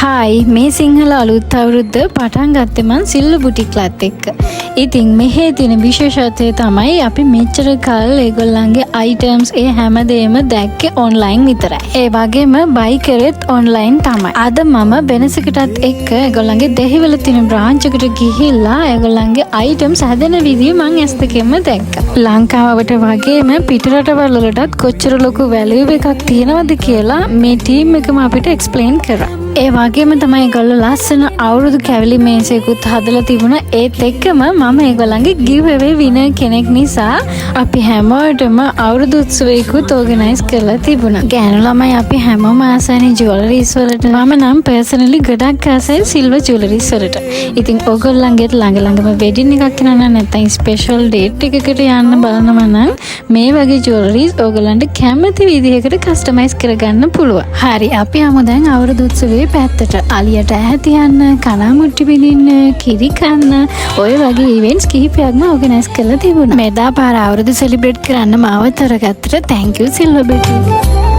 Hi මේ සිංහල අලුත් අවුරුද්ද පටන් ගත්තේ මං සිල්ලු බුටික්ලත් එක්ක. ඉතින් මෙහි තියෙන විශේෂත්වය තමයි අපි මෙච්චර කල් ඒගොල්ලන්ගේ අයිටම්ස් ඒ හැමදේම දැක්කේ ඔන්ලයින් විතරයි. ඒ වගේම බයි කරෙත් ඔන්ලයින් තමයි. අද මම වෙනසකටත් එක්ක ඒගොල්ලන්ගේ දෙහිවල තියෙන බ්‍රාන්ච් එකට ගිහිල්ලා ඒගොල්ලන්ගේ අයිටම්ස් හදන විදිය මං ඇස් දෙකෙන්ම දැක්කා. ලංකාවට වගේම පිටරටවල වලටත් කොච්චර ලොකු වැලියු එකක් තියෙනවද කියලා මේ ටීම් එකම අපිට එක්ස්ප්ලেইন කරා. ඒ වගේම තමයි ඒගොල්ලෝ ලස්සන අවුරුදු කැවිලි මේසයකුත් හදලා තිබුණා. ඒත් එක්කම මම ඒගොල්ලන්ගේ ගිව් අවේ විනර් කෙනෙක් නිසා අපි හැමෝටම අවුරුදු උත්සවයකුත් ඕගනයිස් කරලා තිබුණා. ගෑනු ළමයි අපි හැමෝම ආසයිනේ ජුවලරිස් වලට. මම නම් පර්සනලි ගොඩක් ආසයි සිල්වර් ජුවලරිස් වලට. ඉතින් ඕගොල්ලන්ගේත් ළඟම වෙඩින් එකක් කරනවා නැත්නම් ස්පෙෂල් ඩේට් එකකට යන්න බලනවා නම් මේ වගේ ජුවලරිස් ඕගොල්ලන්ට කැමති විදිහකට කස්ටමයිස් කරගන්න පුළුවන්. හරි අපි යමු දැන් අවුරුදු උත්සවයේ පැත්තට. අලියට ඈ තියන්න, කණාමුට්ටි බිඳින්න, කිරි කන්න ඔය වගේ ඉවෙන්ට්ස් කිහිපයක්ම ඕගනයිස් කරලා තිබුණා. මෙදා පාර අවුරුදු සෙලිබ්‍රේට් කරන්න මාව තරගත්තට thank you සිල්වර් බෙටි.